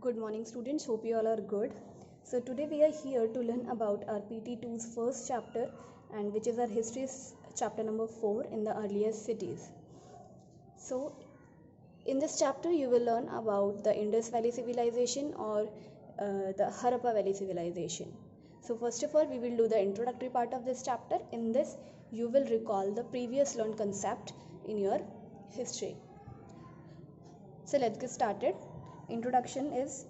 Good morning students, hope you all are good. So today we are here to learn about our PT2's first chapter and which is our history chapter number 4 in the earliest cities. So in this chapter you will learn about the Indus Valley civilization or the Harappa Valley civilization. So first of all we will do the introductory part of this chapter. In this you will recall the previous learned concept in your history. So let's get started. Introduction is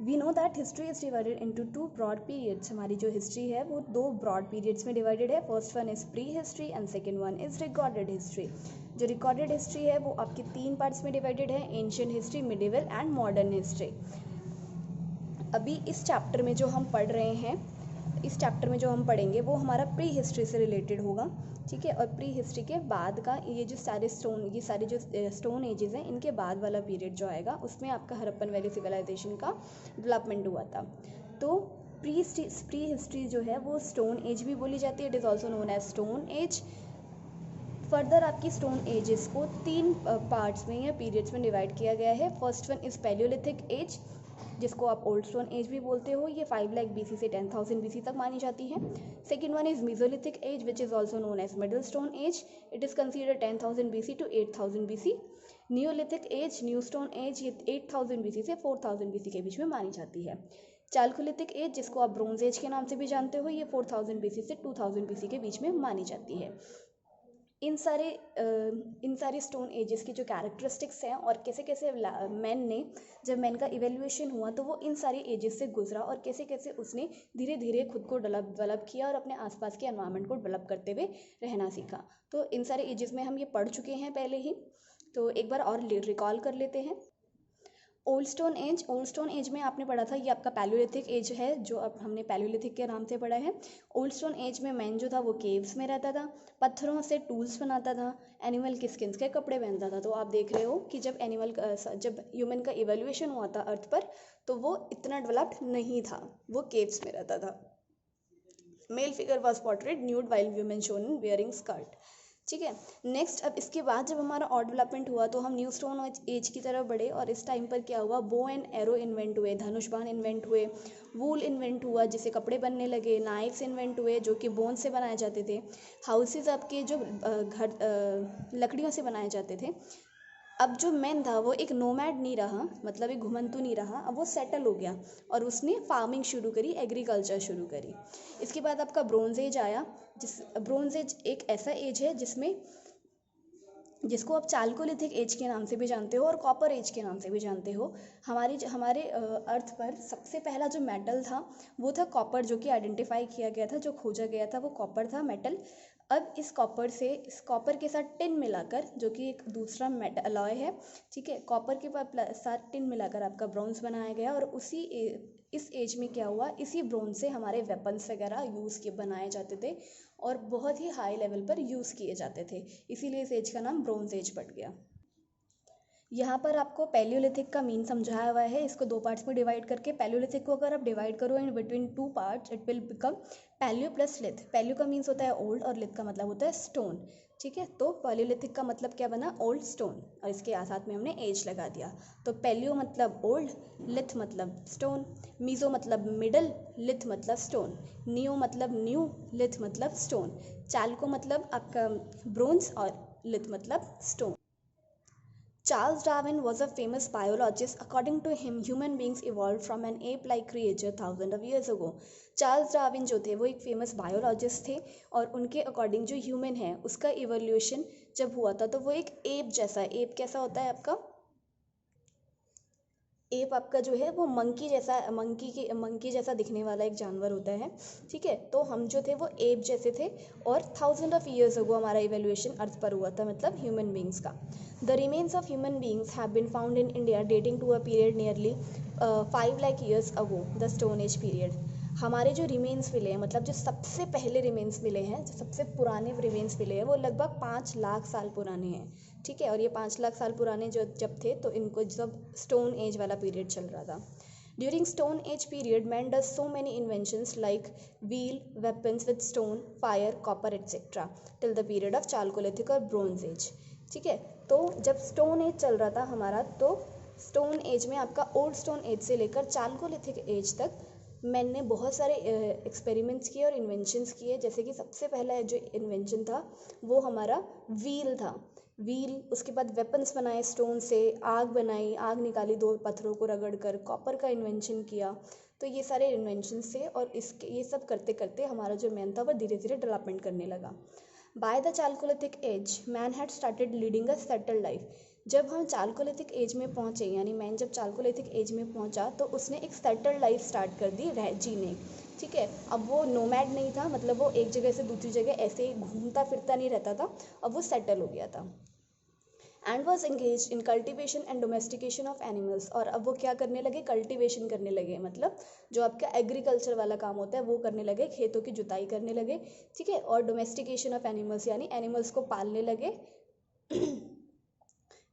we know that history is divided into two broad periods. हमारी जो history है वो दो broad periods में divided है. First one is pre-history and second one is recorded history. जो recorded history है वो आपके तीन parts में divided है, ancient history, medieval and modern history. अभी इस chapter में जो हम पढ़ रहे हैं, इस चैप्टर में जो हम पढ़ेंगे वो हमारा प्री हिस्ट्री से रिलेटेड होगा, ठीक है. और प्री हिस्ट्री के बाद का ये सारे जो स्टोन एजेस हैं इनके बाद वाला पीरियड जो आएगा उसमें आपका हरप्पन वैली सिविलाइजेशन का डेवलपमेंट हुआ था. तो प्री हिस्ट्री जो है वो स्टोन एज भी बोली जाती है. It is also known as stone age. Further आपकी स्टोन एजेस को तीन पार्ट्स में या पीरियड्स में डिवाइड किया गया है. First one is palaeolithic age जिसको आप ओल्ड स्टोन एज भी बोलते हो. ये 5 लाख BC से 10,000 BC तक मानी जाती है. Second one is mesolithic age which is also known as middle stone age. It is consider 10,000 BC to 8,000 BC. Neolithic age, new stone age, ये 8,000 BC से 4,000 BC के बीच में मानी जाती है. चालकोलिथिक एज जिसको आप ब्रोंज एज के नाम से भी जानते हो, ये 4,000 BC से 2,000 BC के बीच में मानी जाती है. इन सारे स्टोन एजेस की जो कैरेक्टरिस्टिक्स हैं और कैसे कैसे मैन ने जब मैन का इवेल्युएशन हुआ तो वो इन सारे एजेस से गुजरा और कैसे कैसे उसने धीरे धीरे खुद को डेवलप किया और अपने आसपास के एनवायरनमेंट को डेवलप करते हुए रहना सीखा. तो इन सारे एजेस में हम ये पढ़ चुके हैं पहले ही, तो एक बार और रिकॉल कर लेते हैं. ओल्ड स्टोन एज में आपने पढ़ा था, ये आपका पैलियोलिथिक एज है जो अब हमने पैलियोलिथिक के नाम से पढ़ा है. ओल्ड स्टोन एज में मैन जो था वो केव्स में रहता था, पत्थरों से टूल्स बनाता था, एनिमल की स्किन्स के कपड़े पहनता था. तो आप देख रहे हो कि जब ह्यूमन का इवोल्यूशन हुआ था अर्थ पर तो वो इतना डेवलप्ड नहीं था, वो केव्स में रहता था. Male figure was portrait nude while women shown in wearing skirt, ठीक है. नेक्स्ट अब इसके बाद जब हमारा और डेवलपमेंट हुआ तो हम न्यू स्टोन एज की तरफ बढ़े और इस टाइम पर क्या हुआ, बो एंड एरो इन्वेंट हुए, धनुष बाण इन्वेंट हुए, वूल इन्वेंट हुआ जिससे कपड़े बनने लगे, नाइफ्स इन्वेंट हुए जो कि बोन से बनाए जाते थे, हाउसेज आपके जो घर लकड़ियों से बनाए जाते थे. अब जो मैन था वो एक नोमैड नहीं रहा, मतलब एक घुमंतु नहीं रहा, अब वो सेटल हो गया और उसने फार्मिंग शुरू करी, एग्रीकल्चर शुरू करी. इसके बाद आपका ब्रोंज एज आया. ब्रोंज एज एक ऐसा एज है जिसको आप चालकोलिथिक एज के नाम से भी जानते हो और कॉपर एज के नाम से भी जानते हो. हमारे अर्थ पर सबसे पहला जो मेटल था वो था कॉपर, जो कि आइडेंटिफाई किया गया था, जो खोजा गया था वो कॉपर था मेटल. अब इस कॉपर के साथ टिन मिलाकर, जो कि एक दूसरा मेटल अलॉय है, ठीक है, कॉपर के साथ टिन मिलाकर आपका ब्रॉन्ज बनाया गया. और इस एज में क्या हुआ, इसी ब्रॉन्ज से हमारे वेपन्स वगैरह बनाए जाते थे और बहुत ही हाई लेवल पर यूज़ किए जाते थे. इसीलिए इस एज का नाम ब्रोंज एज पड़ गया. यहाँ पर आपको पैलियोलिथिक का मीन समझाया हुआ है, इसको दो पार्ट्स में डिवाइड करके. पैलियोलिथिक को अगर आप डिवाइड करो in between two parts it will become palaeo plus lith. Palaeo का मीन्स होता है ओल्ड और लिथ का मतलब होता है स्टोन, ठीक है. तो पैलियोलिथिक का मतलब क्या बना, ओल्ड स्टोन, और इसके साथ में हमने एज लगा दिया. तो पैलियो मतलब ओल्ड, लिथ मतलब स्टोन, मीजो मतलब मिडल, लिथ मतलब स्टोन, नियो मतलब न्यू, लिथ मतलब स्टोन, चालको मतलब आपका ब्रोंज और लिथ मतलब stone. Charles Darwin was a famous biologist. According to him, human beings evolved from an ape-like creature thousands of years ago. Charles Darwin जो थे वो एक फेमस बायोलॉजिस्ट थे और उनके अकॉर्डिंग जो ह्यूमन है उसका इवोल्यूशन जब हुआ था तो वो एक एप कैसा होता है आपका, एप आपका जो है वो मंकी जैसा दिखने वाला एक जानवर होता है, ठीक है. तो हम जो थे वो एप जैसे थे और थाउजेंड ऑफ ईयर्स अगो हमारा इवोल्यूशन अर्थ पर हुआ था, मतलब ह्यूमन बींग्स का. The remains of human beings have been found in India dating to a period nearly 5 lakh years ago, the stone age period. हमारे जो रिमेन्स मिले हैं, मतलब जो सबसे पहले रिमेन्स मिले हैं, जो सबसे पुराने रिमेन्स मिले हैं वो लगभग 5 लाख साल पुराने हैं, ठीक है. और ये 5 लाख साल पुराने जब थे तो इनको जब स्टोन एज वाला पीरियड चल रहा था. During stone age period man does so many inventions like wheel, weapons with stone, fire, copper etcetera till the period of Chalcolithic और ब्रोंज एज, ठीक है. तो जब स्टोन एज चल रहा था हमारा तो स्टोन एज में आपका ओल्ड स्टोन एज से लेकर चालकोलिथिक एज तक मैन ने बहुत सारे एक्सपेरिमेंट्स किए और इन्वेंशंस किए। जैसे कि सबसे पहला जो इन्वेंशन था वो हमारा व्हील था। व्हील, उसके बाद वेपन्स बनाए स्टोन से, आग बनाई, आग निकाली दो पत्थरों को रगड़ कर, कॉपर का इन्वेंशन किया। तो ये सारे इन्वेंशंस थे और इसके ये सब करते करते हमारा जो मैन था वो धीरे धीरे डेवलपमेंट करने लगा। By the Chalcolithic as man had started leading a settled life. जब हम चालकोलिथिक एज में पहुँचे, यानी मैन जब चालकोलिथिक एज में पहुँचा तो उसने एक सेटल्ड लाइफ स्टार्ट कर दी जीने। ठीक है, अब वो नोमैड नहीं था, मतलब वो एक जगह से दूसरी जगह ऐसे घूमता फिरता नहीं रहता था, अब वो सेटल हो गया था। And was engage in cultivation and domestication of animals. और अब वो क्या करने लगे, कल्टिवेशन करने लगे, मतलब जो आपका एग्रीकल्चर वाला काम होता है वो करने लगे, खेतों की जुताई करने लगे। ठीक है, और डोमेस्टिकेशन ऑफ एनिमल्स यानी एनिमल्स को पालने लगे।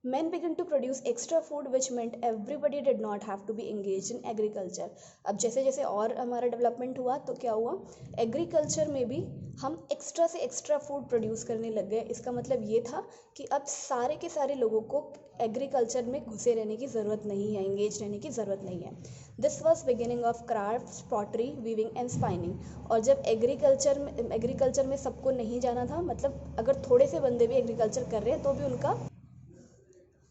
Men began to produce extra food which meant everybody did not have to be engaged in agriculture. अब जैसे जैसे और हमारा डेवलपमेंट हुआ तो क्या हुआ, एग्रीकल्चर में भी हम एक्स्ट्रा से एक्स्ट्रा फूड प्रोड्यूस करने लग गए। इसका मतलब ये था कि अब सारे के सारे लोगों को एग्रीकल्चर में घुसे रहने की ज़रूरत नहीं है, एंगेज रहने की ज़रूरत नहीं है। This was beginning of crafts, pottery, weaving and spinning. और जब एग्रीकल्चर में सबको नहीं जाना था, मतलब अगर थोड़े से बंदे भी एग्रीकल्चर कर रहे हैं तो भी उनका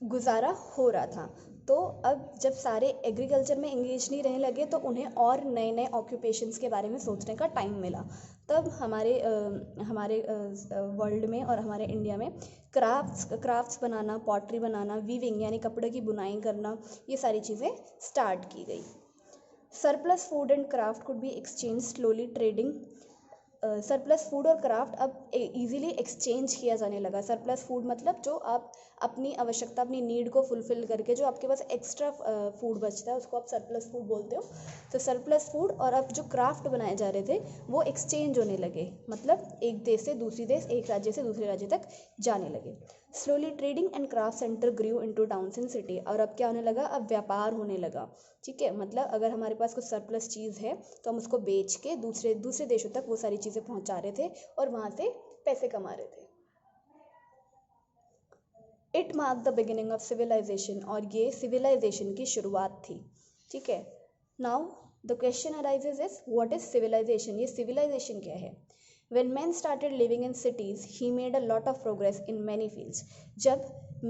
गुजारा हो रहा था। तो अब जब सारे एग्रीकल्चर में एंगेज नहीं रहने लगे तो उन्हें और नए नए ऑक्यूपेशंस के बारे में सोचने का टाइम मिला। तब हमारे वर्ल्ड में और हमारे इंडिया में क्राफ्ट्स बनाना, पॉटरी बनाना, वीविंग यानी कपड़े की बुनाई करना, ये सारी चीज़ें स्टार्ट की गई। Surplus food and craft could be exchange slowly trading. Surplus food और क्राफ्ट अब इजीली एक्सचेंज किया जाने लगा। सरप्लस फूड मतलब जो आप अपनी आवश्यकता, अपनी नीड को फुलफिल करके जो आपके पास एक्स्ट्रा फूड बचता है उसको आप सरप्लस फूड बोलते हो। तो सरप्लस फूड और अब जो क्राफ्ट बनाए जा रहे थे वो एक्सचेंज होने लगे, मतलब एक देश से दूसरी देश, एक राज्य से दूसरे राज्य तक जाने लगे। Slowly trading and craft centre grew into towns in city. और अब क्या होने लगा, अब व्यापार होने लगा। ठीक है, मतलब अगर हमारे पास कुछ सरप्लस चीज़ है तो हम उसको बेच के दूसरे देशों तक वो सारी चीज़ें पहुंचा रहे थे और वहाँ से पैसे कमा रहे थे। It mark the beginning of civilisation. और ये सिविलाइजेशन की शुरुआत थी। ठीक है, now the question arises is what is civilisation. ये सिविलाइजेशन क्या है। When men started living in cities, he made a lot of progress in many fields. जब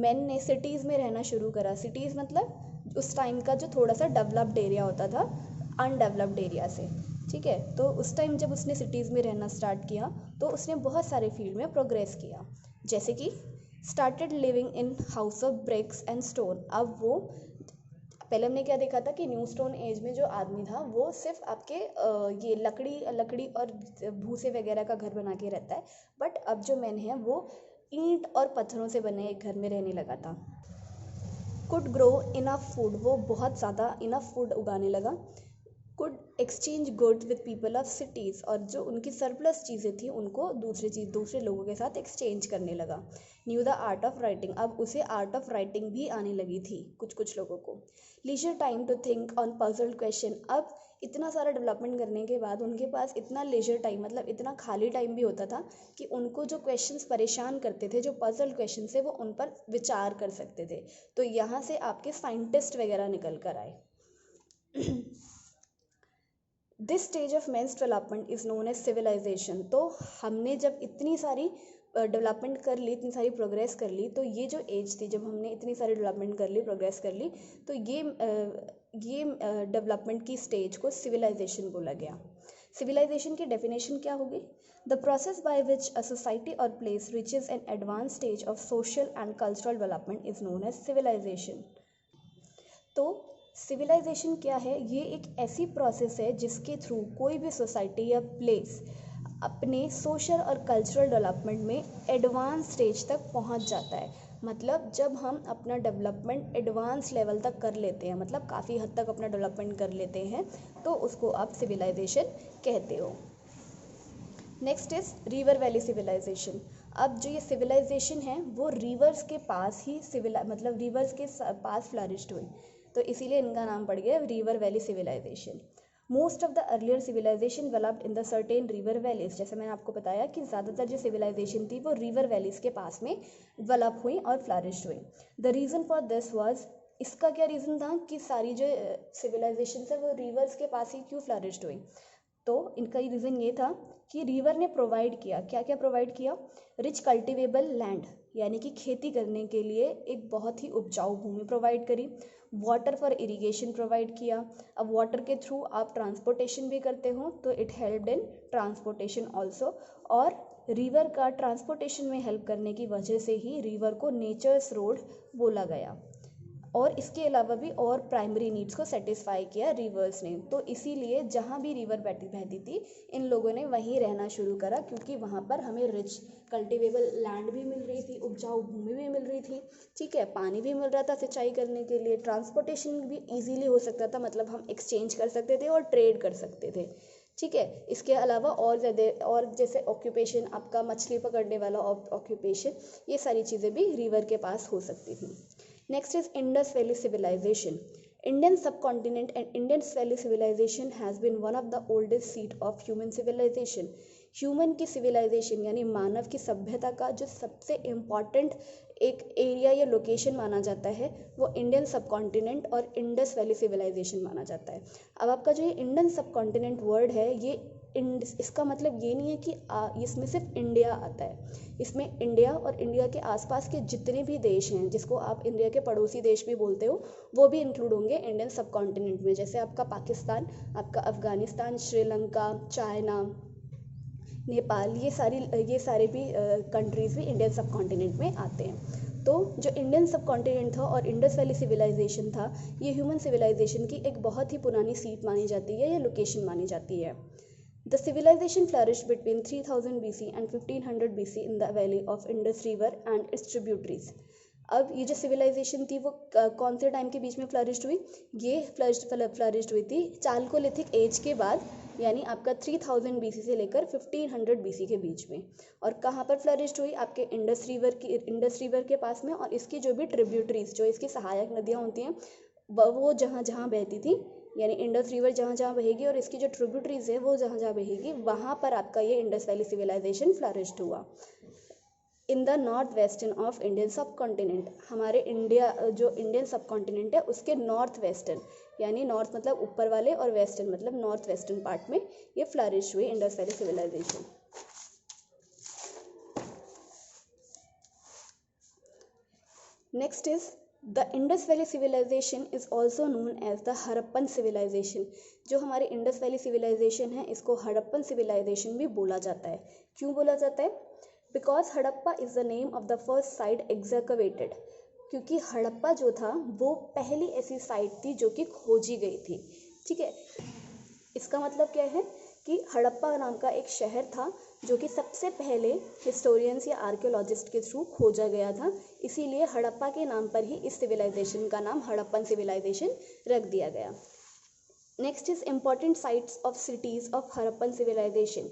men ने cities में रहना शुरू करा, cities मतलब उस टाइम का जो थोड़ा सा डेवलप्ड एरिया होता था अनडेवलप्ड एरिया से। ठीक है, तो उस टाइम जब उसने सिटीज़ में रहना स्टार्ट किया तो उसने बहुत सारे फील्ड में प्रोग्रेस किया। जैसे कि started living in house of BRICS and stone. अब वो पहले हमने क्या देखा था कि न्यू स्टोन एज में जो आदमी था वो सिर्फ आपके ये लकड़ी और भूसे वगैरह का घर बना के रहता है, बट अब जो मैन है वो ईंट और पत्थरों से बने एक घर में रहने लगा था। कुड ग्रो इनफ फूड, वो बहुत ज़्यादा इनफ फूड उगाने लगा। Could exchange goods with people of cities, और जो उनकी सरप्लस चीज़ें थी उनको दूसरे लोगों के साथ एक्सचेंज करने लगा। New the art of writing, अब उसे आर्ट ऑफ राइटिंग भी आने लगी थी कुछ लोगों को। Leisure time to think on puzzled question, अब इतना सारा डेवलपमेंट करने के बाद उनके पास इतना लेजर टाइम, मतलब इतना खाली टाइम भी होता था कि उनको जो क्वेश्चंस परेशान करते थे, जो पजल क्वेश्चन थे, वो उन पर विचार कर सकते थे। तो यहाँ से आपके साइंटिस्ट वगैरह निकल कर आए। This stage of men's development is known as civilisation. तो हमने जब इतनी सारी डेवलपमेंट कर ली, इतनी सारी प्रोग्रेस कर ली, तो ये जो एज थी जब हमने इतनी सारी डेवलपमेंट कर ली, प्रोग्रेस कर ली, तो ये डेवलपमेंट की स्टेज को सिविलाइजेशन बोला गया। सिविलाइजेशन की डेफिनेशन क्या होगी, the process by which a society or place reaches an advance stage of social and cultural development is known as civilisation. तो सिविलाइजेशन क्या है, ये एक ऐसी प्रोसेस है जिसके थ्रू कोई भी सोसाइटी या प्लेस अपने सोशल और कल्चरल डेवलपमेंट में एडवांस स्टेज तक पहुंच जाता है। मतलब जब हम अपना डेवलपमेंट एडवांस लेवल तक कर लेते हैं, मतलब काफ़ी हद तक अपना डेवलपमेंट कर लेते हैं, तो उसको आप सिविलाइजेशन कहते हो। Next is river valley civilisation. अब जो ये सिविलाइजेशन है वो रिवर्स के पास ही मतलब रिवर्स के पास फ्लरिश्ड हुई, तो इसीलिए इनका नाम पड़ गया river valley civilisation. Most of the earlier civilisation developed in the certain river valleys. जैसे मैंने आपको बताया कि ज़्यादातर जो सिविलाइजेशन थी वो रिवर वैलीज के पास में डेवलप हुई और फ्लरिश्ड हुई। The reason for this was इसका क्या रीज़न था कि सारी जो सिविलाइजेशन है वो रिवर्स के पास ही क्यों फ्लरिश्ड हुई? तो इनका ही रीज़न ये था कि रिवर ने प्रोवाइड किया, क्या क्या प्रोवाइड किया? रिच कल्टिवेबल लैंड, यानी कि खेती करने के लिए एक बहुत ही उपजाऊ भूमि प्रोवाइड करी। वाटर फॉर इरिगेशन प्रोवाइड किया। अब वाटर के थ्रू आप ट्रांसपोर्टेशन भी करते हो तो it helped in transportation also, और रिवर का ट्रांसपोर्टेशन में हेल्प करने की वजह से ही रिवर को नेचर्स रोड बोला गया। और इसके अलावा भी और प्राइमरी नीड्स को सेटिस्फाई किया रिवर्स ने। तो इसीलिए जहाँ भी रिवर बहती थी इन लोगों ने वहीं रहना शुरू करा, क्योंकि वहाँ पर हमें रिच कल्टिवेबल लैंड भी मिल रही थी, उपजाऊ भूमि भी मिल रही थी, ठीक है, पानी भी मिल रहा था सिंचाई करने के लिए, ट्रांसपोर्टेशन भी ईजीली हो सकता था, मतलब हम एक्सचेंज कर सकते थे और ट्रेड कर सकते थे, ठीक है। इसके अलावा और ज़्यादा और जैसे ऑक्यूपेशन आपका मछली पकड़ने वाला ऑक्यूपेशन, ये सारी चीज़ें भी रिवर के पास हो सकती थी। Next is Indus Valley Civilization. Indian subcontinent and Indus Valley Civilization has been one of the oldest seat of human civilization. Human की सिविलाइजेशन यानी मानव की सभ्यता का जो सबसे इम्पॉर्टेंट एक एरिया या लोकेशन माना जाता है वो इंडियन सबकॉन्टिनेंट और इंडस वैली सिविलाइजेशन माना जाता है। अब आपका जो ये इंडियन सबकॉन्टिनेंट वर्ड है ये इसका मतलब ये नहीं है कि इसमें सिर्फ इंडिया आता है। इसमें इंडिया और इंडिया के आसपास के जितने भी देश हैं जिसको आप इंडिया के पड़ोसी देश भी बोलते हो वो भी इंक्लूड होंगे इंडियन सबकॉन्टिनेंट में, जैसे आपका पाकिस्तान, आपका अफगानिस्तान, श्रीलंका, चाइना, नेपाल, ये सारे भी कंट्रीज़ भी इंडियन सबकॉन्टिनेंट में आते हैं। तो जो इंडियन सबकॉन्टिनेंट था और इंडस वैली सिविलाइजेशन था ये ह्यूमन सिविलाइजेशन की एक बहुत ही पुरानी सीट मानी जाती है या लोकेशन मानी जाती है। The civilization flourished between 3000 BC and 1500 BC in the valley of Indus River and its tributaries. अब ये जो सिविलाइजेशन थी वो कौन से टाइम के बीच में फ्लरिश्ड हुई? ये फ्लरिश्ड हुई थी चालकोलिथिक एज के बाद, यानी आपका 3000 BC से लेकर 1500 BC के बीच में। और कहाँ पर फ्लरिश्ड हुई? आपके इंडस रिवर के पास में, और इसकी जो भी ट्रिब्यूटरीज जो इसकी सहायक नदियाँ होती हैं वो जहाँ जहाँ बहती थी, यानी इंडस रिवर जहाँ जहाँ बहेगी और इसकी जो ट्रिब्यूटरीज है वो जहाँ जहाँ बहेगी वहाँ पर आपका ये इंडस वैली सिविलाइजेशन फ्लरिश्ड हुआ। In the north western of Indian सब कॉन्टिनेंट, हमारे इंडिया जो इंडियन सब कॉन्टिनेंट है उसके नॉर्थ वेस्टर्न, यानी नॉर्थ मतलब ऊपर वाले और वेस्टर्न मतलब नॉर्थ वेस्टर्न पार्ट में ये फ्लरिश हुई Indus valley civilisation. Next is the Indus valley civilisation is also known as the Harappan civilisation. जो हमारी इंडस वैली सिविलाइजेशन है इसको हड़प्पन सिविलाइजेशन भी बोला जाता है। क्यों बोला जाता है? Because Harappa is the name of the first sight excavated, क्योंकि हड़प्पा जो था वो पहली ऐसी साइट थी जो कि खोजी गई थी, ठीक है। इसका मतलब क्या है कि हड़प्पा नाम का एक शहर था जो कि सबसे पहले हिस्टोरियंस या आर्कियोलॉजिस्ट के थ्रू खोजा गया था, इसीलिए हड़प्पा के नाम पर ही इस सिविलाइजेशन का नाम हड़प्पन सिविलाइजेशन रख दिया गया। Next is important sites of cities of Harappan civilisation.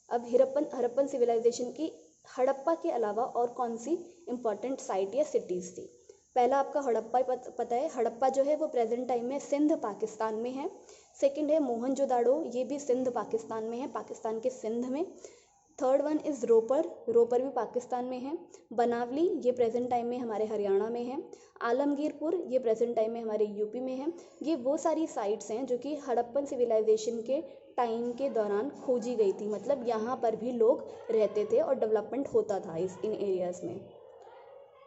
अब हड़प्पन सिविलाइजेशन की हड़प्पा के अलावा और कौन सी इम्पॉर्टेंट साइट या सिटीज़ थी? पहला आपका हड़प्पा पता है, हड़प्पा जो है वो प्रेजेंट टाइम में सिंध पाकिस्तान में है। सेकंड है मोहनजोदाड़ो, ये भी सिंध पाकिस्तान में है, पाकिस्तान के सिंध में। थर्ड वन इज़ रोपर भी पाकिस्तान में है। बनावली ये प्रेजेंट टाइम में हमारे हरियाणा में है। आलमगीरपुर ये प्रेजेंट टाइम में हमारे यूपी में है। ये वो सारी साइट्स हैं जो कि हड़प्पन सिविलाइजेशन के टाइम के दौरान खोजी गई थी, मतलब यहाँ पर भी लोग रहते थे और डेवलपमेंट होता था इन एरियाज़ में।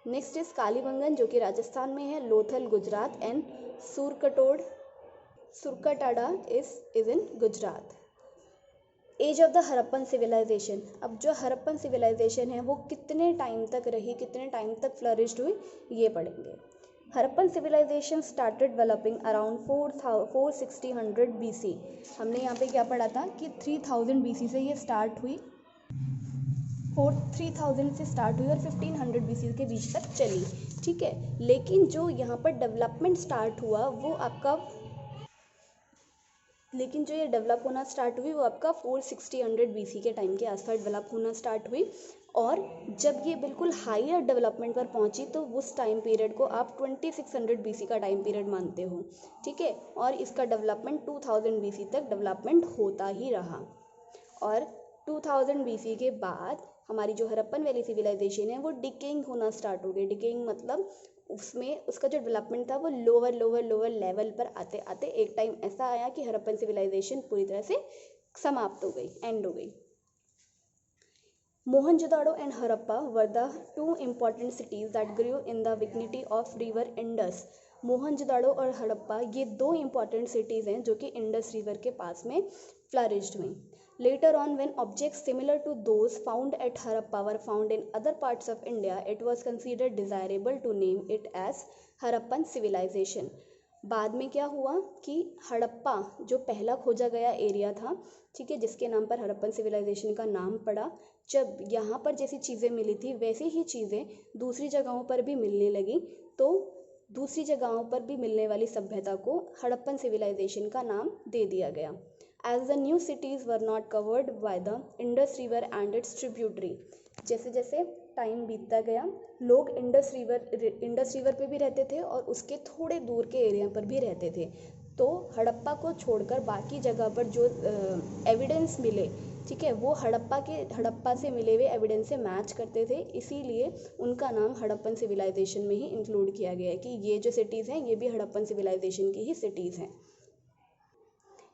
नेक्स्ट इज कालीबंगन जो कि राजस्थान में है, Lothal Gujarat and Surkotada is in Gujarat. Age of the Harappan civilisation. अब जो हड़प्पन सिविलाइजेशन है वो कितने टाइम तक रही, कितने टाइम तक फ्लरिश्ड हुई, ये पढ़ेंगे। Harappan civilisation started developing around 460 BC। हमने यहाँ पे क्या पढ़ा था कि 3000 BC से ये स्टार्ट हुई, 3000 से स्टार्ट हुई और 1500 BC के बीच तक चली, ठीक है। लेकिन जो यहाँ पर डेवलपमेंट स्टार्ट हुआ वो आपका लेकिन जो ये डेवलप होना स्टार्ट हुई वो आपका 460 BC के टाइम के आसपास डेवलप होना स्टार्ट हुई, और जब ये बिल्कुल हायर डेवलपमेंट पर पहुंची तो उस टाइम पीरियड को आप 2600 BC का टाइम पीरियड मानते हो, ठीक है। और इसका डेवलपमेंट 2000 BC तक डेवलपमेंट होता ही रहा, और 2000 BC के बाद हमारी जो हड़प्पन वैली सिविलाइजेशन है वो डिकेइंग होना स्टार्ट हो गई। डिकेइंग मतलब उसमें उसका जो डेवलपमेंट था वो लोअर लेवल पर आते आते एक टाइम ऐसा आया कि हड़प्पन सिविलाइजेशन पूरी तरह से समाप्त हो गई, एंड हो गई। Mohenjo-daro and Harappa were the two important cities that grew in the vicinity of river Indus. Mohenjodaro और हड़प्पा ये दो important cities हैं जो कि इंडस रिवर के पास में flourished हुई। Later on, when objects similar to those found at Harappa were found in other parts of India, it was considered desirable to name it as Harappan civilization. बाद में क्या हुआ कि हड़प्पा जो पहला खोजा गया एरिया था, ठीक है, जिसके नाम पर हड़प्पन सिविलाइजेशन का नाम पड़ा, जब यहाँ पर जैसी चीज़ें मिली थी वैसे ही चीज़ें दूसरी जगहों पर भी मिलने लगी, तो दूसरी जगहों पर भी मिलने वाली सभ्यता को हड़प्पन सिविलाइजेशन का नाम दे दिया गया। As the new cities were not covered by the Indus river and its tributary, जैसे जैसे टाइम बीतता गया लोग इंडस रिवर पे भी रहते थे और उसके थोड़े दूर के एरिया पर भी रहते थे, तो हड़प्पा को छोड़कर बाकी जगह पर जो एविडेंस मिले, ठीक है, वो हड़प्पा से मिले हुए एविडेंस से मैच करते थे, इसीलिए उनका नाम हड़प्पन सिविलाइजेशन में ही इंक्लूड किया गया है कि ये जो सिटीज़ हैं ये भी हड़प्पन सिविलाइजेशन की ही सिटीज़ हैं।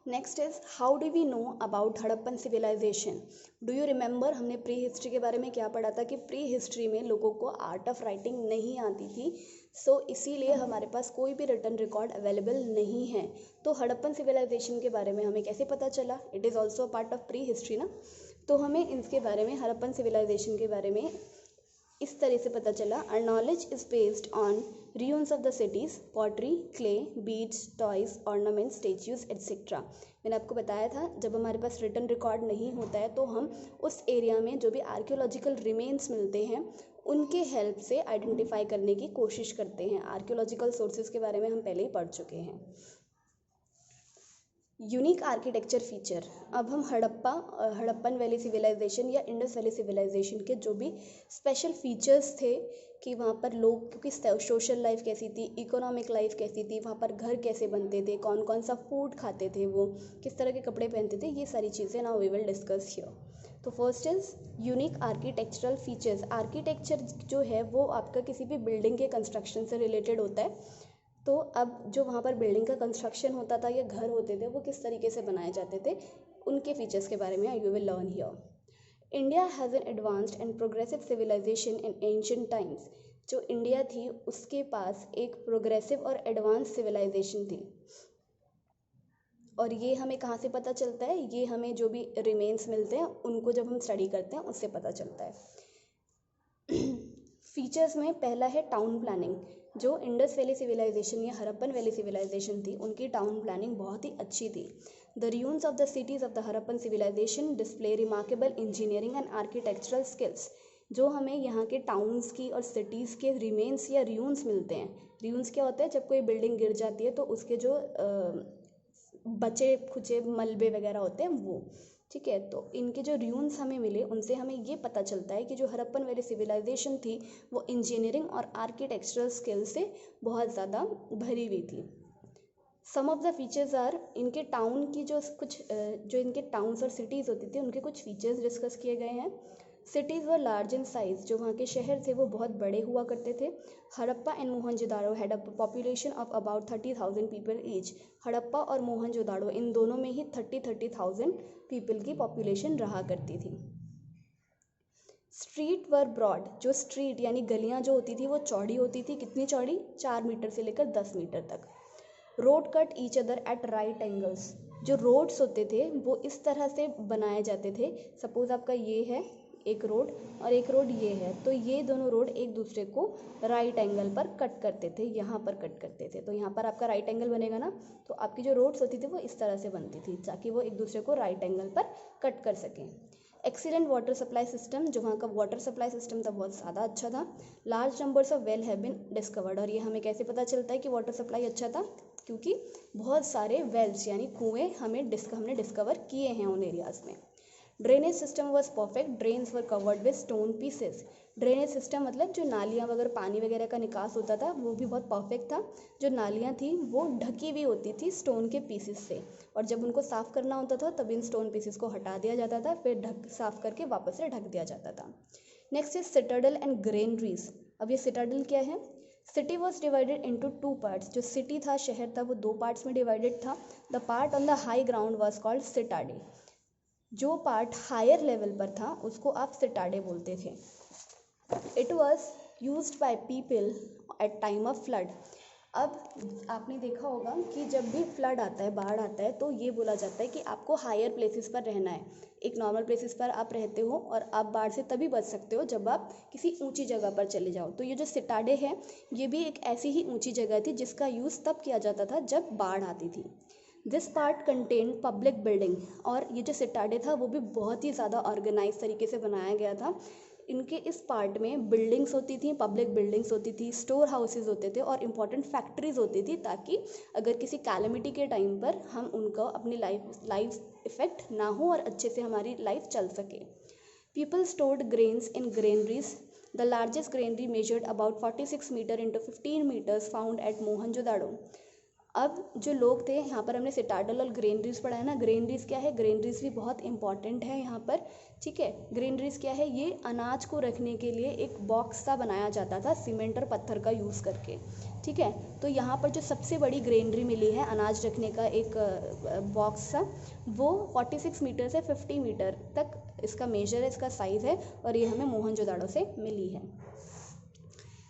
Next is how do we know about Harappan civilisation. Do you remember, हमने प्री हिस्ट्री के बारे में क्या पढ़ा था कि प्री हिस्ट्री में लोगों को आर्ट ऑफ राइटिंग नहीं आती थी, सो इसीलिए हमारे पास कोई भी रिटन रिकॉर्ड अवेलेबल नहीं है। तो हड़प्पन सिविलाइजेशन के बारे में हमें कैसे पता चला, it is also part of pre history ना, तो हमें इसके बारे में हड़प्पन सिविलाइजेशन के बारे में इस तरह से पता चला। Our knowledge is based on ruins of the cities, pottery, clay, beads, toys, ornaments, statues, etc. मैंने आपको बताया था जब हमारे पास रिटन रिकॉर्ड नहीं होता है तो हम उस एरिया में जो भी आर्कियोलॉजिकल रिमेन्स मिलते हैं उनके हेल्प से आइडेंटिफाई करने की कोशिश करते हैं। आर्कियोलॉजिकल सोर्सेज के बारे में हम पहले ही पढ़ चुके हैं। यूनिक आर्किटेक्चर फीचर, अब हम हड़प्पन वैली सिविलाइजेशन या इंडस वैली सिविलाइजेशन के जो भी स्पेशल फीचर्स थे कि वहाँ पर लोग की सोशल लाइफ कैसी थी, इकोनॉमिक लाइफ कैसी थी, वहाँ पर घर कैसे बनते थे, कौन कौन सा फूड खाते थे, वो किस तरह के कपड़े पहनते थे, ये सारी चीज़ें now we will discuss here. तो first is unique architectural features. Architecture जो है वो आपका किसी भी बिल्डिंग के कंस्ट्रक्शन से रिलेटेड होता है, तो अब जो वहाँ पर बिल्डिंग का कंस्ट्रक्शन होता था या घर होते थे वो किस तरीके से बनाए जाते थे, उनके फीचर्स के बारे में you will learn here. India has an advanced and progressive civilisation in ancient times. जो इंडिया थी उसके पास एक प्रोग्रेसिव और एडवांस सिविलाइजेशन थी, और ये हमें कहाँ से पता चलता है, ये हमें जो भी रिमेन्स मिलते हैं उनको जब हम स्टडी करते हैं उससे पता चलता है। फीचर्स में पहला है टाउन प्लानिंग। जो इंडस वैली सिविलाइजेशन या हड़प्पन वैली सिविलाइजेशन थी उनकी टाउन प्लानिंग बहुत ही अच्छी थी। The ruins of the cities of the Harappan civilisation display remarkable engineering and architectural skills. जो हमें यहाँ के टाउन्स की और सिटीज़ के रिमेन्स या ruins मिलते हैं। ruins क्या होता है, जब कोई बिल्डिंग गिर जाती है तो उसके जो बचे खुचे मलबे वगैरह होते हैं वो, ठीक है, तो इनके जो ruins हमें मिले उनसे हमें ये पता चलता है कि जो हड़प्पन वैली सिविलाइजेशन थी वो इंजीनियरिंग और आर्किटेक्चरल स्किल से बहुत ज़्यादा भरी हुई थी। सम ऑफ द फीचर्स आर, इनके टाउन की जो इनके टाउन्स और सिटीज़ होती थी उनके कुछ फीचर्स डिस्कस किए गए हैं। Cities were large in size, जो वहाँ के शहर थे वो बहुत बड़े हुआ करते थे। Harappa and Mohenjodaro had a population of about 30,000 people each. Harappa और मोहनजोदाड़ो इन दोनों में ही 30,000 पीपल की पॉपुलेशन रहा करती थी। स्ट्रीट वर ब्रॉड, जो स्ट्रीट यानी गलियाँ जो होती थी वो चौड़ी होती थी, कितनी चौड़ी, 4 मीटर से लेकर 10 मीटर तक। Road cut each other at right angles, जो रोड्स होते थे वो इस तरह से बनाए जाते थे, सपोज आपका ये है एक रोड और एक रोड ये है, तो ये दोनों रोड एक दूसरे को राइट एंगल पर कट करते थे, यहाँ पर कट करते थे, तो यहाँ पर आपका राइट एंगल बनेगा ना, तो आपकी जो रोड्स होती थी वो इस तरह से बनती थी ताकि वो एक दूसरे को राइट एंगल पर कट कर सकें। एक्सीलेंट वाटर सप्लाई सिस्टम, जो वहाँ का वाटर सप्लाई सिस्टम था बहुत ज़्यादा अच्छा था। Large numbers of well have been discovered, और ये हमें कैसे पता चलता है कि वाटर सप्लाई अच्छा था, क्योंकि बहुत सारे वेल्स यानी कुएँ हमने डिस्कवर किए हैं उन एरियाज़ में। Drainage system was perfect, drains were covered with stone pieces. Drainage system मतलब जो नालियाँ वगैरह पानी वगैरह का निकास होता था वो भी बहुत परफेक्ट था। जो नालियाँ थी वो ढकी हुई होती थी स्टोन के पीसेस से, और जब उनको साफ़ करना होता था तब इन स्टोन पीसेस को हटा दिया जाता था, फिर साफ़ करके वापस से ढक दिया जाता था। Next is citadel and granaries. अब ये सिटाडल क्या है, city was divided into 2 parts. जो सिटी था, शहर था, वो 2 पार्ट्स में डिवाइडेड था। The part on the high ground was called citadel. जो पार्ट हायर लेवल पर था उसको आप सिटाडे बोलते थे। It was used by people at time of flood. अब आपने देखा होगा कि जब भी फ्लड आता है, बाढ़ आता है, तो ये बोला जाता है कि आपको हायर प्लेसेस पर रहना है। एक नॉर्मल प्लेसेस पर आप रहते हो और आप बाढ़ से तभी बच सकते हो जब आप किसी ऊंची जगह पर चले जाओ। तो ये जो सिटाडे है ये भी एक ऐसी ही ऊंची जगह थी जिसका यूज़ तब किया जाता था जब बाढ़ आती थी। This part contain public building. और ये जो सिटाडे था वो भी बहुत ही ज़्यादा ऑर्गेनाइज तरीके से बनाया गया था। इनके इस पार्ट में बिल्डिंग्स होती थी, पब्लिक बिल्डिंग्स होती थी, स्टोर हाउसेज होते थे और इम्पॉर्टेंट फैक्ट्रीज होती थी, ताकि अगर किसी कैलेमिटी के टाइम पर हम उनको अपनी लाइफ इफेक्ट ना हो और अच्छे से हमारी लाइफ चल सके। People stored grains in granaries. The largest granary measured about 46 metre into 15 metres found at Mohenjodaro. अब जो लोग थे, यहाँ पर हमने सिटाडल और ग्रेनरीज पढ़ा है ना। ग्रेनरीज क्या है? ग्रेनरीज भी बहुत इंपॉर्टेंट है यहाँ पर, ठीक है। ग्रेनरीज क्या है? ये अनाज को रखने के लिए एक बॉक्स सा बनाया जाता था सीमेंट और पत्थर का यूज़ करके, ठीक है। तो यहाँ पर जो सबसे बड़ी ग्रेनरी मिली है अनाज रखने का एक बॉक्स सा, वो 46 मीटर से 50 मीटर तक इसका मेजर है, इसका साइज़ है, और ये हमें मोहनजोदाड़ो से मिली है।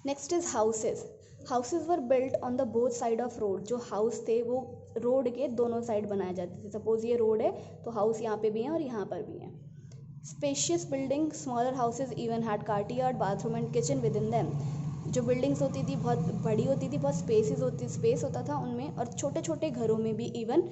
Next is houses. Houses were built on the both side of road. जो हाउस थे वो रोड के दोनों साइड बनाए जाते थे। सपोज ये रोड है तो हाउस यहाँ पे भी हैं और यहाँ पर भी हैं। Spacious building, smaller houses even had courtyard, bathroom and kitchen with in them. जो बिल्डिंग्स होती थी बहुत बड़ी होती थी, बहुत स्पेस होता था उनमें, और छोटे छोटे घरों में भी इवन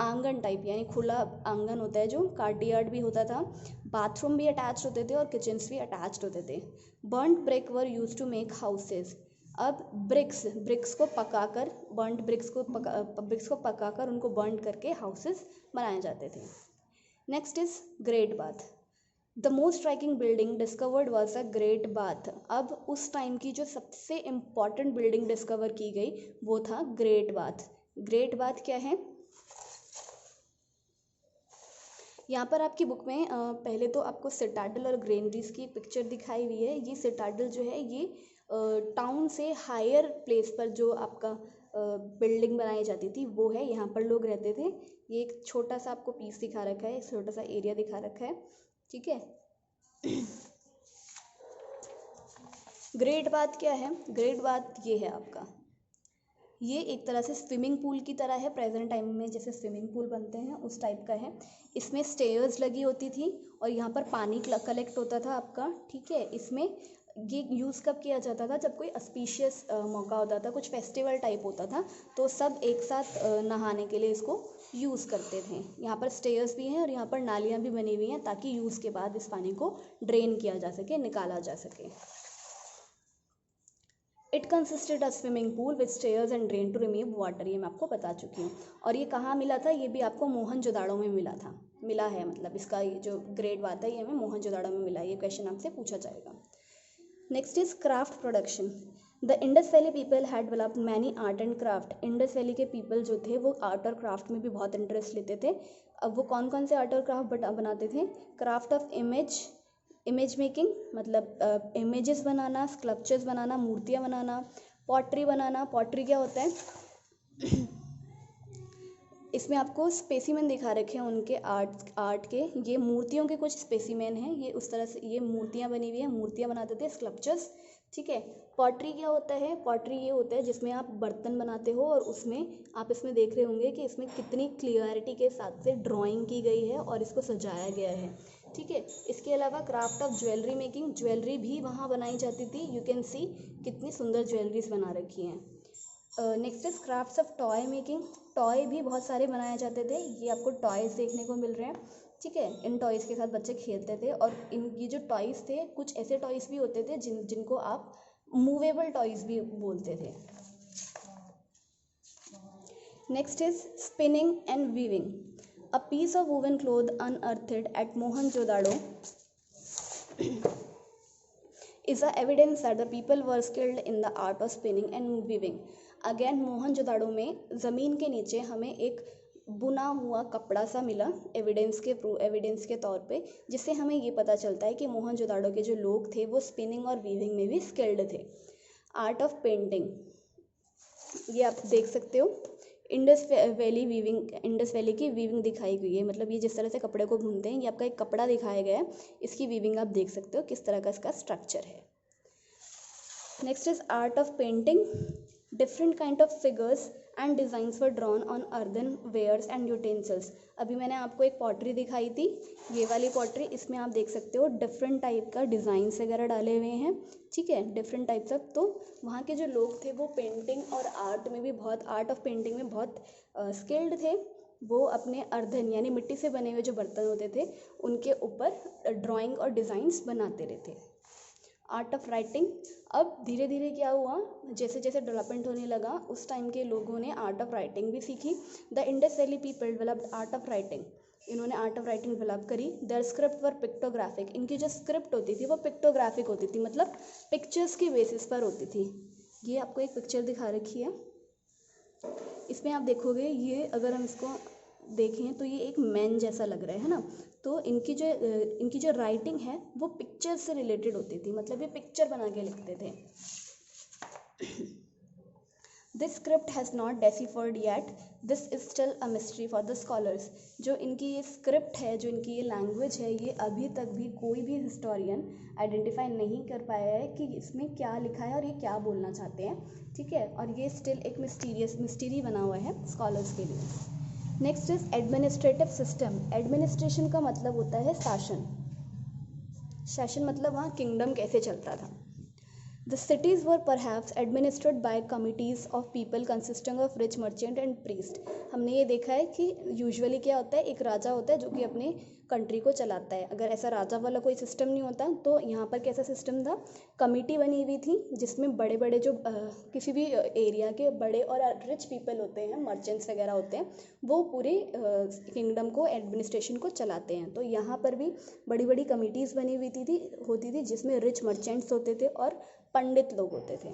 आंगन टाइप यानी खुला आंगन होता है जो, कार्टियार्ड भी होता था, बाथरूम भी अटैच्ड होते थे और किचन्स भी अटैच्ड होते थे। Burnt brick were use to make houses. अब ब्रिक्स को पकाकर, बर्न्ट ब्रिक्स को पकाकर उनको बर्न करके हाउसेज बनाए जाते थे। Next is great bath. The most striking building discovered was a great bath. अब उस टाइम की जो सबसे इम्पॉर्टेंट बिल्डिंग डिस्कवर की गई वो था ग्रेट बाथ। ग्रेट बाथ क्या है? यहाँ पर आपकी बुक में पहले तो आपको सिटाडल और ग्रेनरीज की पिक्चर दिखाई हुई है। ये सिटाडल जो है ये टाउन से हायर प्लेस पर जो आपका बिल्डिंग बनाई जाती थी वो है, यहाँ पर लोग रहते थे। ये एक छोटा सा आपको पीस दिखा रखा है, एक छोटा सा एरिया दिखा रखा है, ठीक है। ग्रेट बाथ क्या है? ग्रेट बाथ ये है आपका, ये एक तरह से स्विमिंग पूल की तरह है। प्रेजेंट टाइम में जैसे स्विमिंग पूल बनते हैं उस टाइप का है। इसमें स्टेयर्स लगी होती थी और यहाँ पर पानी कलेक्ट होता था आपका, ठीक है। इसमें ये यूज़ कब किया जाता था? जब कोई ऑस्पिशियस मौका होता था, कुछ फेस्टिवल टाइप होता था, तो सब एक साथ नहाने के लिए इसको यूज़ करते थे। यहाँ पर स्टेयर्स भी हैं और यहाँ पर नालियाँ भी बनी हुई हैं ताकि यूज़ के बाद इस पानी को ड्रेन किया जा सके, निकाला जा सके। It consisted a swimming pool with stairs and drain to remove water. ये मैं आपको बता चुकी हूँ। और ये कहाँ मिला था? ये भी आपको मोहनजोदाड़ो में मिला है, मतलब इसका ये जो ग्रेट बात है ये हमें मोहनजोदाड़ो में मिला है। ये क्वेश्चन आपसे पूछा जाएगा। Next is craft production. The Indus valley people had developed many art and craft. Indus valley के पीपल जो थे वो आर्ट और क्राफ्ट में भी बहुत इंटरेस्ट लेते थे। अब वो कौन कौन से आर्ट और क्राफ्ट बनाते थे? क्राफ्ट ऑफ इमेज मेकिंग, मतलब इमेजेस बनाना, स्कल्पचर्स बनाना, मूर्तियाँ बनाना, पॉटरी बनाना। पॉटरी क्या होता है? इसमें आपको स्पेसिमेन दिखा रखे हैं उनके आर्ट के। ये मूर्तियों के कुछ स्पेसिमेन हैं, ये उस तरह से ये मूर्तियाँ बनी हुई हैं, मूर्तियाँ बनाते थे, स्कल्पचर्स, ठीक है। पॉटरी क्या होता है? पॉटरी ये होता है जिसमें आप बर्तन बनाते हो और उसमें आप इसमें देख रहे होंगे कि इसमें कितनी क्लियरिटी के साथ से ड्राइंग की गई है और इसको सजाया गया है, ठीक है। इसके अलावा craft of jewellery making, jewellery भी वहाँ बनाई जाती थी। यू कैन सी कितनी सुंदर ज्वेलरीज बना रखी हैं। Next is crafts of toy making. Toy भी बहुत सारे बनाए जाते थे। ये आपको टॉयज़ देखने को मिल रहे हैं, ठीक है। इन टॉयज़ के साथ बच्चे खेलते थे और ये जो टॉयज़ थे, कुछ ऐसे टॉयज़ भी होते थे जिनको आप मूवेबल टॉयज़ भी बोलते थे। Next is spinning and weaving. A piece of woven cloth unearthed at Mohenjo-daro is a evidence that the people were skilled in the art of spinning and weaving. Again, Mohenjodaro में ज़मीन के नीचे हमें एक बुना हुआ कपड़ा सा मिला एविडेंस के तौर पे, जिससे हमें ये पता चलता है कि मोहनजोदाड़ो के जो लोग थे वो स्पिनिंग और वीविंग में भी स्किल्ड थे। आर्ट ऑफ पेंटिंग, ये आप देख सकते हो। इंडस वैली की वीविंग दिखाई गई है, मतलब ये जिस तरह से कपड़े को बुनते हैं, ये आपका एक कपड़ा दिखाया गया है, इसकी वीविंग आप देख सकते हो किस तरह का इसका स्ट्रक्चर है। Next is art of painting. Different kind of figures and designs were drawn on earthen wares and utensils. अभी मैंने आपको एक पॉटरी दिखाई थी, ये वाली पॉटरी, इसमें आप देख सकते हो डिफरेंट टाइप का डिज़ाइंस वगैरह डाले हुए हैं, ठीक है, डिफरेंट टाइप्स ऑफ। तो वहाँ के जो लोग थे वो पेंटिंग और आर्ट में भी बहुत, आर्ट ऑफ पेंटिंग में बहुत स्किल्ड थे। वो अपने अर्धन यानी मिट्टी से बने हुए जो बर्तन होते थे उनके ऊपर ड्राइंग और डिज़ाइंस बनाते रहते। आर्ट ऑफ राइटिंग, अब धीरे धीरे क्या हुआ, जैसे जैसे डेवलपमेंट होने लगा उस टाइम के लोगों ने आर्ट ऑफ राइटिंग भी सीखी। The Indus valley people developed art of writing, इन्होंने आर्ट ऑफ राइटिंग डेवलप करी। देयर स्क्रिप्ट वर पिक्टोग्राफिक, इनकी जो स्क्रिप्ट होती थी वो पिक्टोग्राफिक होती थी, मतलब पिक्चर्स की बेसिस पर होती थी। ये आपको एक पिक्चर दिखा रखी है, इसमें आप देखोगे, ये अगर हम इसको देखें तो ये एक मैन जैसा लग रहा है ना, तो इनकी जो राइटिंग है वो पिक्चर से रिलेटेड होती थी, मतलब ये पिक्चर बना के लिखते थे। This script has not deciphered yet, this is still a mystery for the scholars. जो इनकी ये स्क्रिप्ट है, जो इनकी ये लैंग्वेज है, ये अभी तक भी कोई भी हिस्टोरियन आइडेंटिफाई नहीं कर पाया है कि इसमें क्या लिखा है और ये क्या बोलना चाहते हैं, ठीक है, और ये स्टिल एक मिस्टीरी बना हुआ है स्कॉलर्स के लिए। Next is administrative system. Administration का मतलब होता है शासन, शासन मतलब वहाँ किंगडम कैसे चलता था। The cities were perhaps administered by committees of people consisting of rich merchant and priest। हमने ये देखा है कि यूजुअली क्या होता है, एक राजा होता है जो कि अपने कंट्री को चलाता है। अगर ऐसा राजा वाला कोई सिस्टम नहीं होता तो यहाँ पर कैसा सिस्टम था, कमिटी बनी हुई थी जिसमें बड़े बड़े जो किसी भी एरिया के बड़े और रिच पीपल होते हैं, मर्चेंट्स वगैरह होते हैं, वो पूरे किंगडम को, एडमिनिस्ट्रेशन को चलाते हैं। तो यहाँ पर भी बड़ी बड़ी कमिटीज़ बनी हुई होती थी जिसमें रिच मर्चेंट्स होते थे और पंडित लोग होते थे।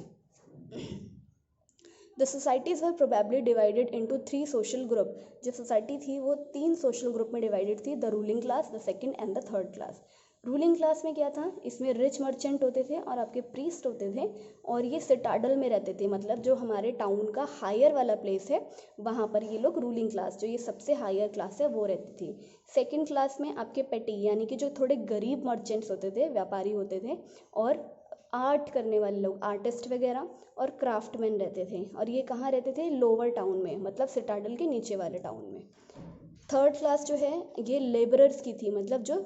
The societies were probably divided into 3 social group. जो सोसाइटी थी वो 3 सोशल ग्रुप में डिवाइडेड थी, the ruling class, the second and the third class. Ruling class में क्या था, इसमें रिच मर्चेंट होते थे और आपके प्रीस्ट होते थे, और ये सिटाडल में रहते थे, मतलब जो हमारे टाउन का हायर वाला प्लेस है वहाँ पर ये लोग रूलिंग क्लास, जो ये सबसे हायर क्लास है, वो रहती थी। सेकंड क्लास में आपके पेटी यानी कि जो थोड़े गरीब मर्चेंट्स होते थे, व्यापारी होते थे, और आर्ट करने वाले लोग, आर्टिस्ट वगैरह और क्राफ्टमैन रहते थे, और ये कहाँ रहते थे, लोअर टाउन में, मतलब सिटाडल के नीचे वाले टाउन में। थर्ड क्लास जो है ये लेबरर्स की थी, मतलब जो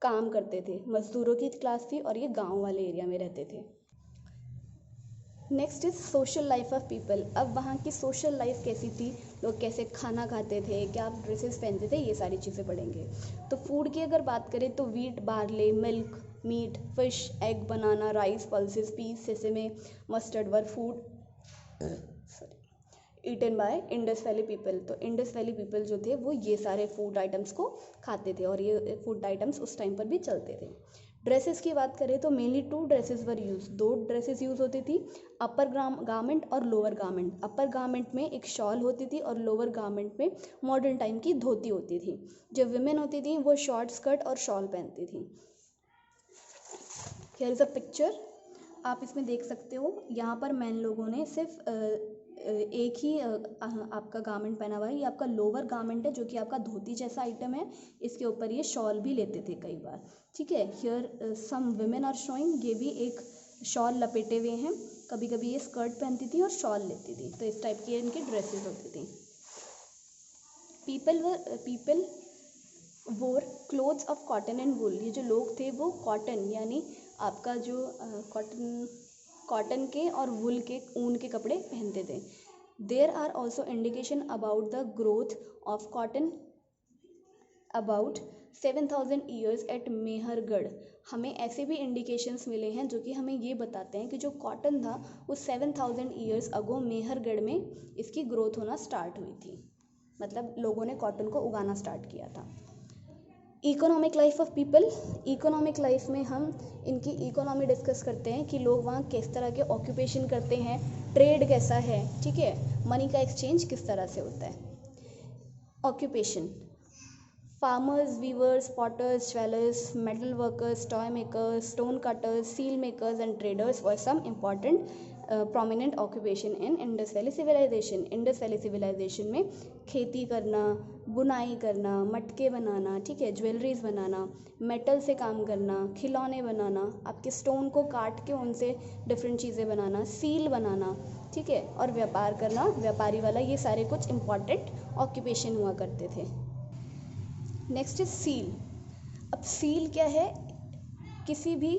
काम करते थे, मजदूरों की क्लास थी, और ये गांव वाले एरिया में रहते थे। Next is social life of people. अब वहाँ की सोशल लाइफ कैसी थी, लोग कैसे खाना खाते थे, क्या ड्रेसेस पहनते थे, ये सारी चीज़ें पढ़ेंगे। तो फूड की अगर बात करें तो wheat, barley, milk, meat, fish, egg, banana, rice, pulses, peas, sesame, mustard were food eaten by Indus valley people. तो इंडस वैली पीपल जो थे वो ये सारे फूड आइटम्स को खाते थे, और ये फूड आइटम्स उस टाइम पर भी चलते थे। ड्रेसेस की बात करें तो mainly 2 dresses were use, 2 dresses use होती थी, अपर गारमेंट और लोअर गारमेंट। अपर गारमेंट में एक शॉल होती थी और लोअर गारमेंट में मॉडर्न टाइम की धोती होती थी। जो विमेन होती थी वो शॉर्ट स्कर्ट और शॉल पहनती थी। हियर इज़ अ पिक्चर, आप इसमें देख सकते हो, यहाँ पर मैन लोगों ने सिर्फ एक ही आपका गारमेंट पहना हुआ है, ये आपका लोअर गारमेंट है जो कि आपका धोती जैसा आइटम है, इसके ऊपर ये शॉल भी लेते थे कई बार, ठीक है। Here some women are showing, ये भी एक शॉल लपेटे हुए हैं, कभी कभी ये स्कर्ट पहनती थी और शॉल लेती थी, तो इस टाइप की इनकी ड्रेसेस होती थी। पीपल वोर क्लोथ्स ऑफ कॉटन एंड वुल। ये जो लोग थे वो कॉटन यानी आपका जो कॉटन के और वुल के, ऊन के कपड़े पहनते थे। There are also indication about the growth of cotton about 7000 years at Mehrgarh. हमें ऐसे भी इंडिकेशंस मिले हैं जो कि हमें ये बताते हैं कि जो कॉटन था वो 7000 ईयर्स अगो मेहरगढ़ में इसकी ग्रोथ होना स्टार्ट हुई थी, मतलब लोगों ने कॉटन को उगाना स्टार्ट किया था। Economic life of people. Economic life में हम इनकी इकोनॉमी डिस्कस करते हैं कि लोग वहाँ किस तरह के ऑक्यूपेशन करते हैं, ट्रेड कैसा है, ठीक है, मनी का एक्सचेंज किस तरह से होता है। Occupation, farmers, weavers, potters, jewellers, metal workers, toy makers, stone cutters, seal makers and traders were some important prominent occupation in Indus valley civilisation. Indus valley civilisation में खेती करना, बुनाई करना, मटके बनाना, ठीक है, ज्वेलरीज बनाना, मेटल से काम करना, खिलौने बनाना, आपके स्टोन को काट के उनसे डिफरेंट चीज़ें बनाना, सील बनाना, ठीक है, और व्यापार करना, व्यापारी वाला, ये सारे कुछ इम्पॉर्टेंट ऑक्यूपेशन हुआ करते थे। Next is seal. अब सील क्या है? किसी भी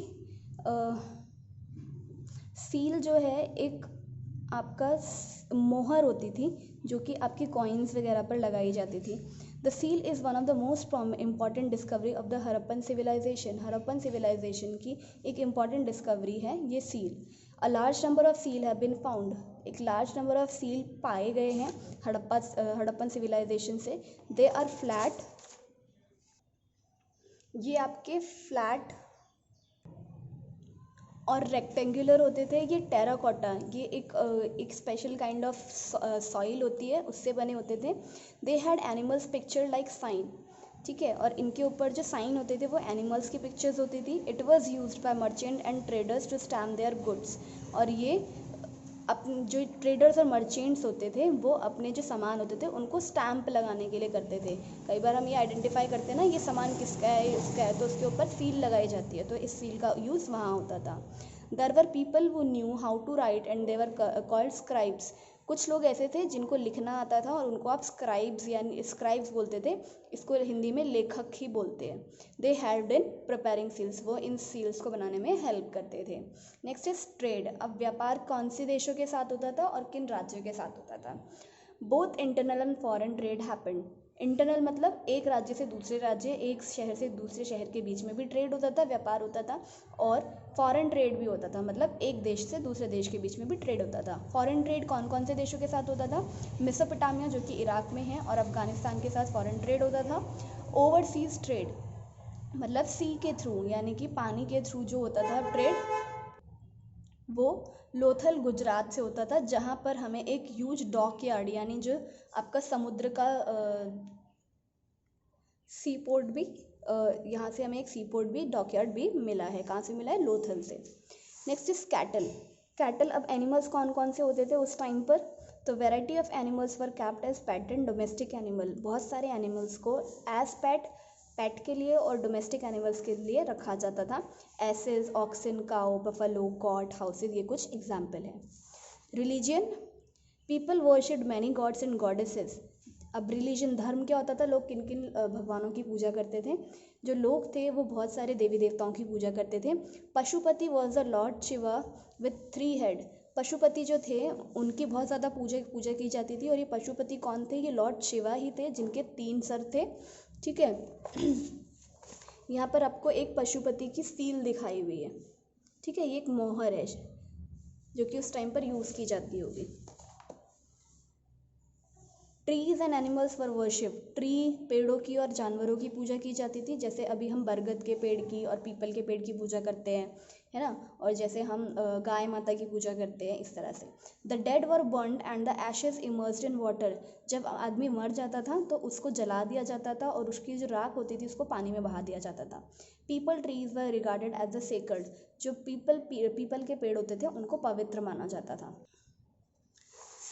सील जो है एक आपका मोहर होती थी जो कि आपकी कॉइन्स वगैरह पर लगाई जाती थी। The seal is one of the most important discovery of the Harappan civilisation. Harappan civilisation की एक इम्पॉर्टेंट डिस्कवरी है ये seal. A large number of seal have been found. एक लार्ज नंबर ऑफ सील पाए गए हैं हड़प्पन सिविलाइजेशन से। दे आर फ्लैट, ये आपके फ्लैट और रेक्टेंगुलर होते थे। ये टेराकोटा, ये एक स्पेशल काइंड ऑफ सॉइल होती है, उससे बने होते थे। They had animals picture like sign, ठीक है, और इनके ऊपर जो साइन होते थे वो एनिमल्स की पिक्चर्स होती थी। It was used by merchant and traders to stamp their goods. और ये अपने जो ट्रेडर्स और मर्चेंट्स होते थे वो अपने जो सामान होते थे उनको स्टैम्प लगाने के लिए करते थे। कई बार हम ये आइडेंटिफाई करते हैं ना, ये सामान किसका है, इसका है, तो उसके ऊपर सील लगाई जाती है, तो इस सील का यूज़ वहाँ होता था। There were people who knew how to write and they were called scribes. कुछ लोग ऐसे थे जिनको लिखना आता था और उनको आप स्क्राइब्स यानी स्क्राइब्स बोलते थे। इसको हिंदी में लेखक ही बोलते हैं। They helped in preparing seals, वो इन सील्स को बनाने में हेल्प करते थे। Next is trade. अब व्यापार कौन से देशों के साथ होता था और किन राज्यों के साथ होता था? Both internal and foreign trade happened. Internal मतलब एक राज्य से दूसरे राज्य, एक शहर से दूसरे शहर के बीच में भी ट्रेड होता था, व्यापार होता था। और फॉरेन ट्रेड भी होता था, मतलब एक देश से दूसरे देश के बीच में भी ट्रेड होता था। फॉरेन ट्रेड कौन कौन से देशों के साथ होता था? मेसोपोटामिया जो कि इराक में है और अफगानिस्तान के साथ फॉरेन ट्रेड होता था। ओवरसीज ट्रेड मतलब सी के थ्रू यानी कि पानी के थ्रू जो होता था ट्रेड, वो लोथल गुजरात से होता था, जहाँ पर हमें एक ह्यूज डॉक यार्ड यानी जो आपका समुद्र का सी पोर्ट भी, यहाँ से हमें एक सी पोर्ट भी, डॉक यार्ड भी मिला है। कहाँ से मिला है? लोथल से। Next is cattle. कैटल, अब एनिमल्स कौन कौन से होते थे उस टाइम पर? तो variety of animals were kept as pet and domestic animal. बहुत सारे एनिमल्स को एज पेट के लिए और डोमेस्टिक एनिमल्स के लिए रखा जाता था। Asses, oxen, cow, buffalo, goat, horses, ये कुछ एग्जाम्पल है। Religion, people worshipped many gods and goddesses. अब रिलीजन, धर्म क्या होता था? लोग किन किन भगवानों की पूजा करते थे? जो लोग थे वो बहुत सारे देवी देवताओं की पूजा करते थे। Pashupati was the Lord Shiva with 3 head. Pashupati जो थे उनकी बहुत ज़्यादा पूजा की जाती थी। और ये पशुपति कौन थे? ये लॉर्ड शिवा ही थे जिनके 3 सर थे, ठीक है। यहाँ पर आपको एक पशुपति की सील दिखाई हुई है, ठीक है, ये एक मोहर है जो कि उस टाइम पर यूज़ की जाती होगी। Trees and animals were worship. Tree, पेड़ों की और जानवरों की पूजा की जाती थी, जैसे अभी हम बरगद के पेड़ की और पीपल के पेड़ की पूजा करते हैं, है ना, और जैसे हम गाय माता की पूजा करते हैं, इस तरह से। The dead were burned and the Ashes immersed in water. जब आदमी मर जाता था तो उसको जला दिया जाता था और उसकी जो राख होती थी उसको पानी में बहा दिया जाता था। Peepal trees were regarded as the sacred. जो पीपल के पेड़ होते थे उनको पवित्र माना जाता था।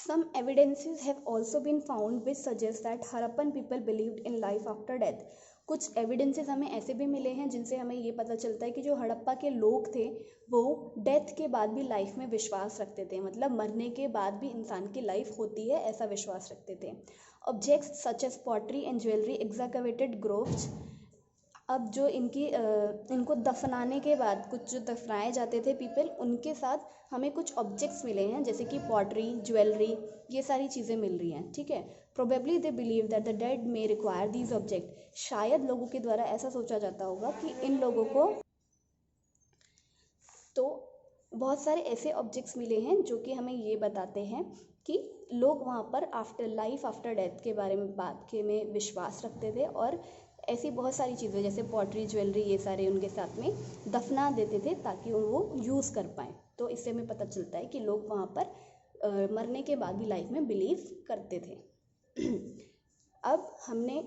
Some evidences have also been found which suggest that Harappan people believed in life after death. कुछ एविडेंसेस हमें ऐसे भी मिले हैं जिनसे हमें ये पता चलता है कि जो हड़प्पा के लोग थे वो डेथ के बाद भी लाइफ में विश्वास रखते थे, मतलब मरने के बाद भी इंसान की लाइफ होती है ऐसा विश्वास रखते थे। Objects such as pottery and jewellery, excavated graves. अब जो इनको दफनाने के बाद कुछ जो दफनाए जाते थे पीपल, उनके साथ हमें कुछ ऑब्जेक्ट्स मिले हैं जैसे कि पॉटरी, ज्वेलरी, ये सारी चीज़ें मिल रही हैं, ठीक है। Probably they believe that the dead may require these object. शायद लोगों के द्वारा ऐसा सोचा जाता होगा कि इन लोगों को तो बहुत सारे ऐसे ऑब्जेक्ट्स मिले हैं जो कि हमें ये बताते हैं कि लोग वहाँ पर आफ्टर लाइफ आफ्टर डेथ के बारे में बात के में विश्वास रखते थे और ऐसी बहुत सारी चीज़ें जैसे पॉटरी, ज्वेलरी, ये सारे उनके साथ में दफना देते थे ताकि वो यूज़ कर पाएँ। तो इससे हमें पता चलता है कि लोग वहाँ पर मरने के बाद भी लाइफ में बिलीव करते थे। अब हमने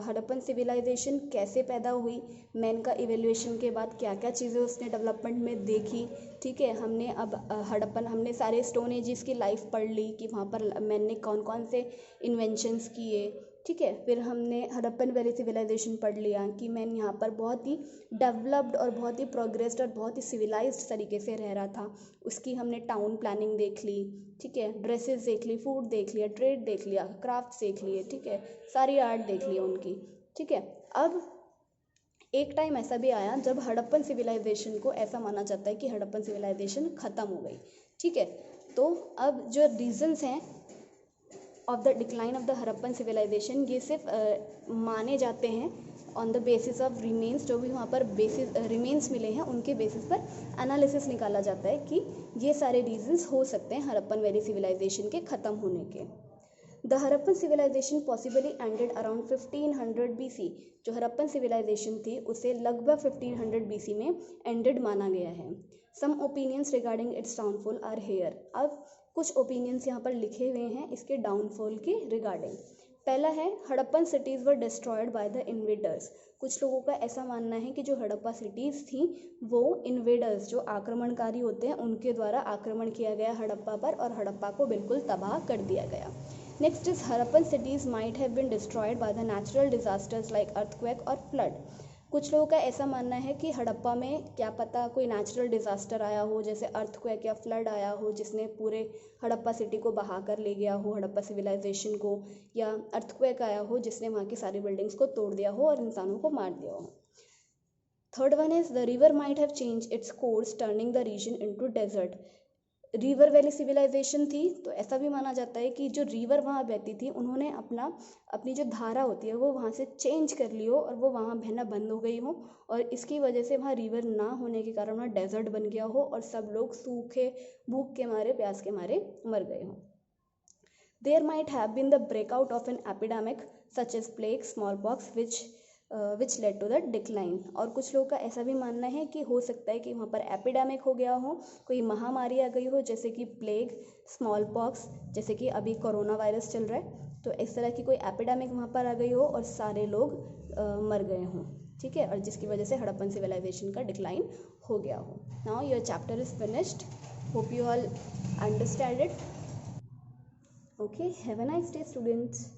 हड़प्पन सिविलाइजेशन कैसे पैदा हुई, मैन का इवेल्युएशन के बाद क्या क्या चीज़ें उसने डेवलपमेंट में देखी, ठीक है। हमने अब हमने सारे स्टोन एजिस की लाइफ पढ़ ली कि वहाँ पर मैन ने कौन कौन से इन्वेंशंस किए, ठीक है। फिर हमने हड़प्पन वैली सिविलाइजेशन पढ़ लिया कि मैन यहाँ पर बहुत ही डेवलप्ड और बहुत ही प्रोग्रेस्ड और बहुत ही सिविलाइज्ड तरीके से रह रहा था। उसकी हमने टाउन प्लानिंग देख ली, ठीक है, ड्रेसेस देख ली, फूड देख लिया, ट्रेड देख लिया, क्राफ्ट्स देख लिए, ठीक है, सारी आर्ट देख ली उनकी, ठीक है। अब एक टाइम ऐसा भी आया जब हड़प्पन सिविलाइजेशन को ऐसा माना जाता है कि हड़प्पन सिविलाइजेशन ख़त्म हो गई, ठीक है। तो अब जो रीजंस हैं of the decline of the Harappan civilisation, ये सिर्फ माने जाते हैं on the basis of remains, जो भी वहाँ पर बेसिस रिमेन्स मिले हैं उनके बेसिस पर एनालिसिस निकाला जाता है कि ये सारे रीजंस हो सकते हैं हड़प्पन वैली सिविलाइजेशन के ख़त्म होने के। The Harappan civilisation possibly ended around 1500 BC। जो हड़प्पन सिविलाइजेशन थी उसे लगभग 1500 BC में एंडेड माना गया है। Some opinions regarding its downfall are here. अब कुछ ओपिनियंस यहाँ पर लिखे हुए हैं इसके डाउनफॉल के रिगार्डिंग। पहला है, Harappan cities were destroyed by the invaders. कुछ लोगों का ऐसा मानना है कि जो हड़प्पा सिटीज़ थी वो इन्वेडर्स, जो आक्रमणकारी होते हैं, उनके द्वारा आक्रमण किया गया हड़प्पा पर और हड़प्पा को बिल्कुल तबाह कर दिया गया। Next is Harappan cities might have been destroyed by the natural disasters like earthquake और flood। कुछ लोगों का ऐसा मानना है कि हड़प्पा में क्या पता कोई नेचुरल डिज़ास्टर आया हो, जैसे अर्थक्वेक या फ्लड आया हो जिसने पूरे हड़प्पा सिटी को बहा कर ले गया हो, हड़प्पा सिविलाइजेशन को, या अर्थक्वेक आया हो जिसने वहाँ की सारी बिल्डिंग्स को तोड़ दिया हो और इंसानों को मार दिया हो। Third one is the river might have change its course turning the region into desert. River valley civilisation थी तो ऐसा भी माना जाता है कि जो रिवर वहाँ बहती थी उन्होंने अपनी जो धारा होती है वो वहाँ से चेंज कर ली हो और वो वहाँ बहना बंद हो गई हो, और इसकी वजह से वहाँ रिवर ना होने के कारण वहाँ डेजर्ट बन गया हो और सब लोग सूखे, भूख के मारे, प्यास के मारे मर गए हों। There might have been the breakout of an epidemic such as plague, smallpox which led to the decline. और कुछ लोगों का ऐसा भी मानना है कि हो सकता है कि वहाँ पर एपिडेमिक हो गया हो, कोई महामारी आ गई हो जैसे कि प्लेग, स्मॉल पॉक्स, जैसे कि अभी कोरोना वायरस चल रहा है, तो इस तरह की कोई एपिडेमिक वहाँ पर आ गई हो और सारे लोग मर गए हों, ठीक है, और जिसकी वजह से हड़प्पन सिविलाइजेशन का डिक्लाइन हो गया हो। Now your chapter is finished, hope you all understand it. Okay, have a nice day students.